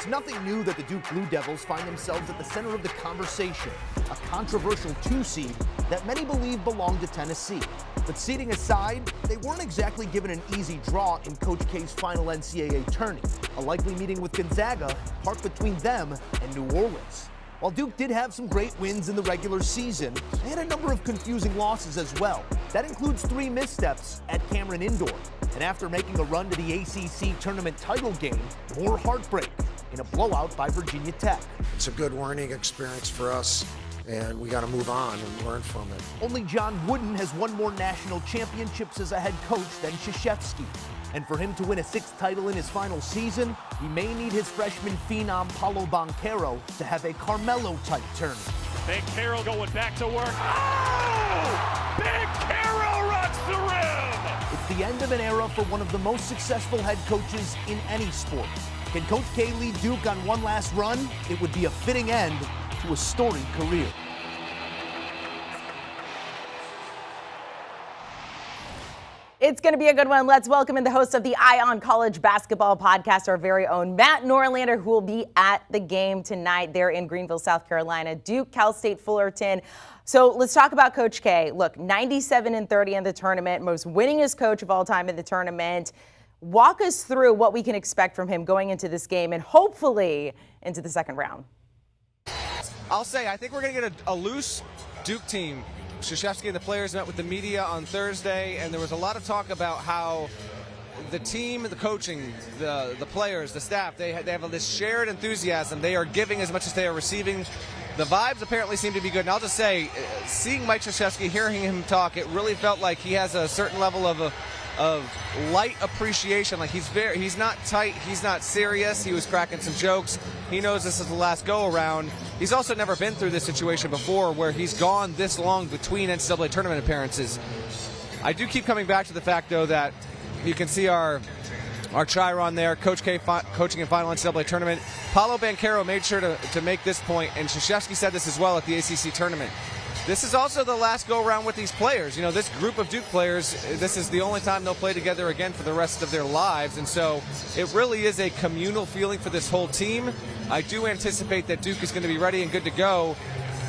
It's nothing new that the Duke Blue Devils find themselves at the center of the conversation, a controversial 2 seed that many believe belonged to Tennessee. But seeding aside, they weren't exactly given an easy draw in Coach K's final NCAA tourney, a likely meeting with Gonzaga parked between them and New Orleans. While Duke did have some great wins in the regular season, they had a number of confusing losses as well. That includes 3 missteps at Cameron Indoor. And after making a run to the ACC tournament title game, more heartbreak in a blowout by Virginia Tech. It's a good learning experience for us, and we got to move on and learn from it. Only John Wooden has won more national championships as a head coach than Krzyzewski. And for him to win a 6th title in his final season, he may need his freshman phenom Paolo Banchero to have a Carmelo-type tourney. Banchero going back to work. Oh! Banchero rocks the rim! It's the end of an era for one of the most successful head coaches in any sport. Can Coach K lead Duke on one last run? It would be a fitting end to a storied career. It's going to be a good one. Let's welcome in the host of the Eye on College Basketball podcast, our very own Matt Norlander, who will be at the game tonight there in Greenville, South Carolina. Duke, Cal State Fullerton. So let's talk about Coach K. Look, 97-30 in the tournament, most winningest coach of all time in the tournament. Walk us through what we can expect from him going into this game and hopefully into the second round. I'll say, I think we're going to get a loose Duke team. Krzyzewski and the players met with the media on Thursday, and there was a lot of talk about how the team, the coaching, the players, the staff, they have this shared enthusiasm. They are giving as much as they are receiving. The vibes apparently seem to be good. And I'll just say, seeing Mike Krzyzewski, hearing him talk, it really felt like he has a certain level of light appreciation. Like he's not tight, he's not serious. He was cracking some jokes. He knows this is the last go around. He's also never been through this situation before where he's gone this long between NCAA tournament appearances. I do keep coming back to the fact, though, that you can see our Chiron there, Coach K coaching in final NCAA tournament. Paolo Banchero made sure to make this point, and Krzyzewski said this as well at the ACC tournament. This is also the last go-around with these players. You know, this group of Duke players, this is the only time they'll play together again for the rest of their lives. And so it really is a communal feeling for this whole team. I do anticipate that Duke is going to be ready and good to go.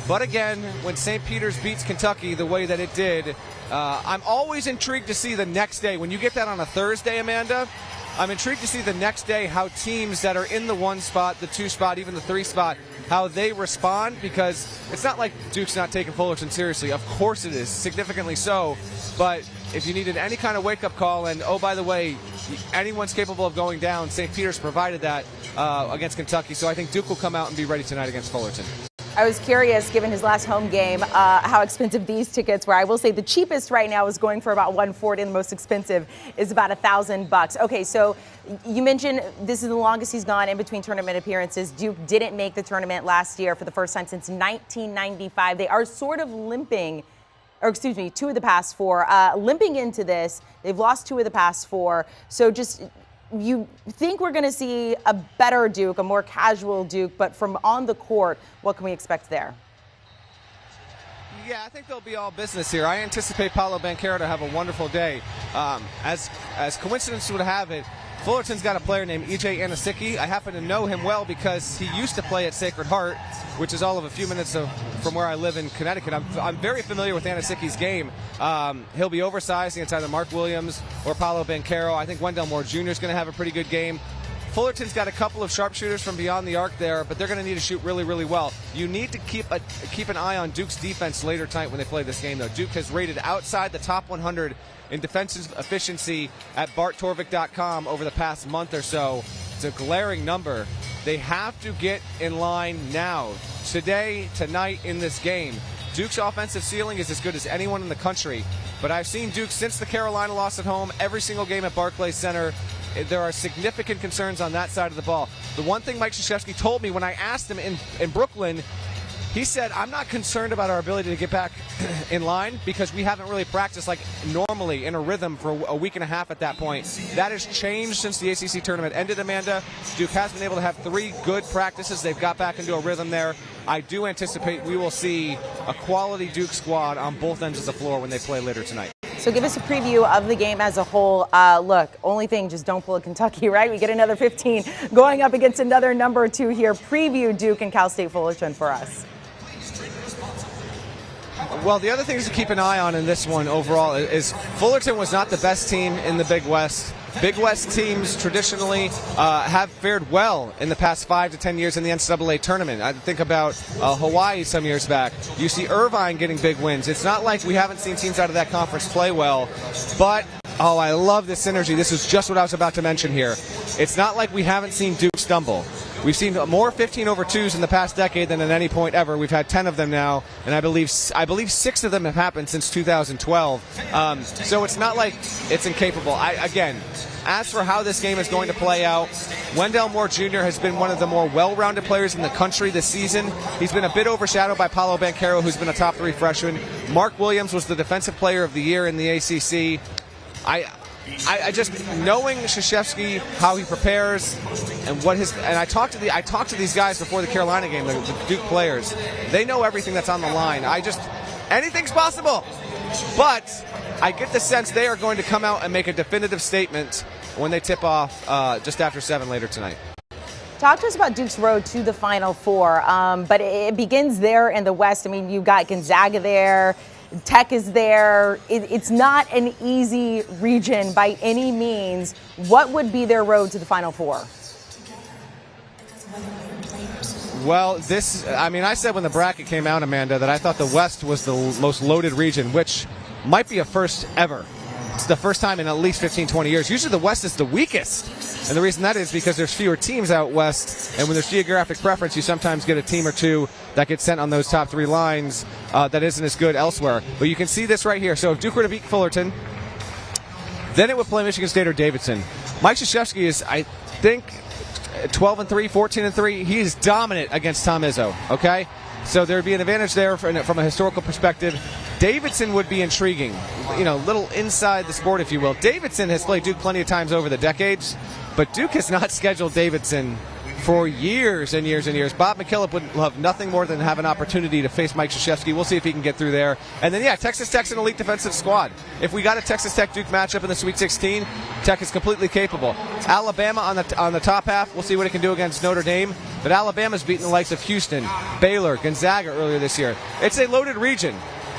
But again, when St. Peter's beats Kentucky the way that it did, I'm always intrigued to see the next day. When you get that on a Thursday, Amanda, I'm intrigued to see the next day how teams that are in the 1 spot, the 2 spot, even the 3 spot, how they respond, because it's not like Duke's not taking Fullerton seriously. Of course it is, significantly so. But if you needed any kind of wake-up call, and oh, by the way, anyone's capable of going down, St. Peter's provided that against Kentucky. So I think Duke will come out and be ready tonight against Fullerton. I was curious, given his last home game, how expensive these tickets were. I will say the cheapest right now is going for about $140, and the most expensive is about $1,000. Okay, so you mentioned this is the longest he's gone in between tournament appearances. Duke didn't make the tournament last year for the first time since 1995. They are sort of limping, or excuse me, 2 of the past 4, limping into this. They've lost 2 of the past 4. So just, you think we're going to see a better Duke, a more casual Duke, but from on the court, what can we expect there? Yeah, I think they'll be all business here. I anticipate Paolo Banchero to have a wonderful day. As coincidence would have it, Fullerton's got a player named E.J. Anosicki. I happen to know him well because he used to play at Sacred Heart, which is all of a few minutes from where I live in Connecticut. I'm very familiar with Anosicki's game. He'll be oversized against either Mark Williams or Paolo Banchero. I think Wendell Moore Jr. is going to have a pretty good game. Fullerton's got a couple of sharpshooters from beyond the arc there, but they're going to need to shoot really, really well. You need to keep an eye on Duke's defense later tonight when they play this game, though. Duke has rated outside the top 100 in defensive efficiency at barttorvik.com over the past month or so. It's a glaring number. They have to get in line now, today, tonight in this game. Duke's offensive ceiling is as good as anyone in the country, but I've seen Duke since the Carolina loss at home, every single game at Barclays Center. There are significant concerns on that side of the ball. The one thing Mike Krzyzewski told me when I asked him in Brooklyn, he said, I'm not concerned about our ability to get back in line because we haven't really practiced like normally in a rhythm for a week and a half at that point. That has changed since the ACC tournament ended, Amanda. Duke has been able to have 3 good practices. They've got back into a rhythm there. I do anticipate we will see a quality Duke squad on both ends of the floor when they play later tonight. So give us a preview of the game as a whole. Look, only thing, just don't pull a Kentucky, right? We get another 15 going up against another number 2 here. Preview Duke and Cal State Fullerton for us. Well, the other things to keep an eye on in this one overall is Fullerton was not the best team in the Big West. Big West teams traditionally have fared well in the past 5 to 10 years in the NCAA tournament. I think about Hawaii some years back. You see Irvine getting big wins. It's not like we haven't seen teams out of that conference play well, but oh, I love this synergy. This is just what I was about to mention here. It's not like we haven't seen Duke stumble. We've seen more 15-over-2s in the past decade than at any point ever. We've had 10 of them now, and I believe 6 of them have happened since 2012. So it's not like it's incapable. Again, as for how this game is going to play out, Wendell Moore Jr. has been one of the more well-rounded players in the country this season. He's been a bit overshadowed by Paolo Banchero, who's been a top 3 freshman. Mark Williams was the Defensive Player of the Year in the ACC. I just knowing Krzyzewski, how he prepares, and I talked to these guys before the Carolina game, the Duke players. They know everything that's on the line. Anything's possible, but I get the sense they are going to come out and make a definitive statement when they tip off just after 7 later tonight. Talk to us about Duke's road to the Final Four, but it begins there in the West. I mean, you've got Gonzaga there. Tech is there. It's not an easy region by any means. What would be their road to the Final Four? Well, I said when the bracket came out, Amanda, that I thought the West was the most loaded region, which might be a first ever. It's the first time in at least 15, 20 years. Usually the West is the weakest. And the reason that is because there's fewer teams out West, and when there's geographic preference, you sometimes get a team or two that gets sent on those top 3 lines that isn't as good elsewhere. But you can see this right here. So if Duke were to beat Fullerton, then it would play Michigan State or Davidson. Mike Krzyzewski is, I think, 12-3, 14-3. He is dominant against Tom Izzo, okay? So there would be an advantage there from a historical perspective. Davidson would be intriguing, little inside the sport, if you will. Davidson has played Duke plenty of times over the decades, but Duke has not scheduled Davidson for years and years and years. Bob McKillop would love nothing more than have an opportunity to face Mike Krzyzewski. We'll see if he can get through there. And then, Texas Tech's an elite defensive squad. If we got a Texas Tech-Duke matchup in the Sweet 16, Tech is completely capable. Alabama on the top half, we'll see what it can do against Notre Dame. But Alabama's beaten the likes of Houston, Baylor, Gonzaga earlier this year. It's a loaded region.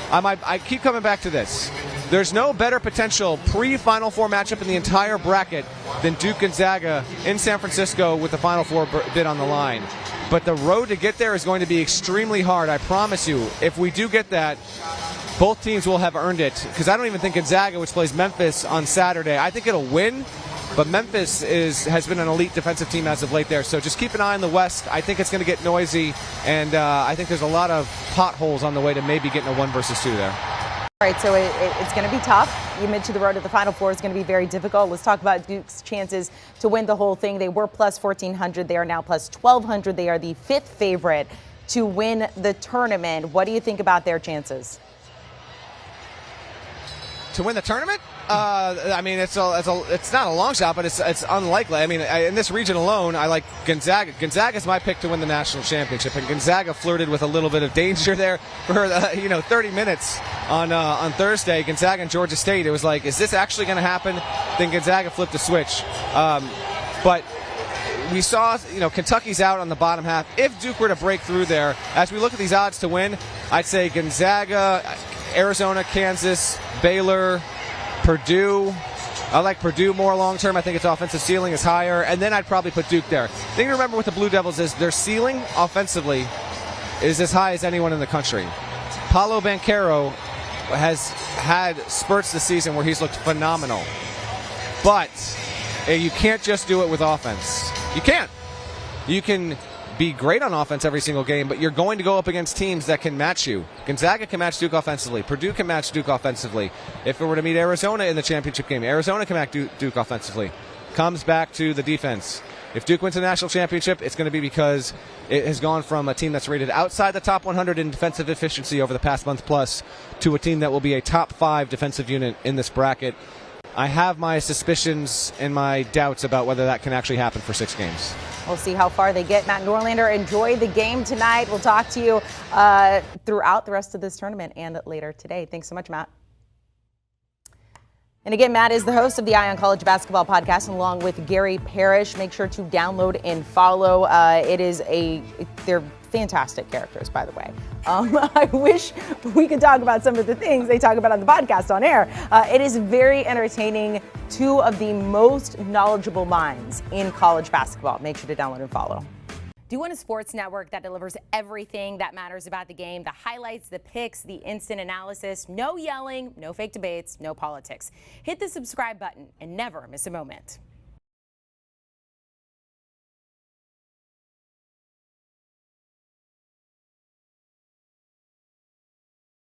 I keep coming back to this. There's no better potential pre-Final Four matchup in the entire bracket than Duke Gonzaga in San Francisco with the Final Four bid on the line. But the road to get there is going to be extremely hard, I promise you. If we do get that, both teams will have earned it. Because I don't even think Gonzaga, which plays Memphis on Saturday, I think it'll win. But Memphis has been an elite defensive team as of late there. So just keep an eye on the West. I think it's going to get noisy, and I think there's a lot of potholes on the way to maybe getting a 1 versus 2 there. All right, so it's going to be tough. You mentioned the road to the Final Four is going to be very difficult. Let's talk about Duke's chances to win the whole thing. They were plus 1,400. They are now plus 1,200. They are the 5th favorite to win the tournament. What do you think about their chances? To win the tournament? It's not a long shot, but it's unlikely. In this region alone, I like Gonzaga. Gonzaga's my pick to win the national championship, and Gonzaga flirted with a little bit of danger there for 30 minutes on Thursday. Gonzaga and Georgia State. It was like, is this actually going to happen? Then Gonzaga flipped the switch, but we saw, Kentucky's out on the bottom half. If Duke were to break through there, as we look at these odds to win, I'd say Gonzaga, Arizona, Kansas, Baylor, Purdue. I like Purdue more long-term. I think its offensive ceiling is higher. And then I'd probably put Duke there. The thing to remember with the Blue Devils is their ceiling offensively is as high as anyone in the country. Paolo Banchero has had spurts this season where he's looked phenomenal. But you can't just do it with offense. You can't. You can be great on offense every single game, but you're going to go up against teams that can match you. Gonzaga can match Duke offensively. Purdue can match Duke offensively. If it were to meet Arizona in the championship game, Arizona can match Duke offensively. Comes back to the defense. If Duke wins the national championship, it's going to be because it has gone from a team that's rated outside the top 100 in defensive efficiency over the past month plus to a team that will be a top 5 defensive unit in this bracket. I have my suspicions and my doubts about whether that can actually happen for 6 games. We'll see how far they get. Matt Norlander, enjoy the game tonight. We'll talk to you throughout the rest of this tournament and later today. Thanks so much, Matt. And again, Matt is the host of the Eye on College Basketball podcast, along with Gary Parrish. Make sure to download and follow. They're fantastic characters, by the way. I wish we could talk about some of the things they talk about on the podcast on air. It is very entertaining. Two of the most knowledgeable minds in college basketball. Make sure to download and follow. Do you want a sports network that delivers everything that matters about the game? The highlights, the picks, the instant analysis, no yelling, no fake debates, no politics. Hit the subscribe button and never miss a moment.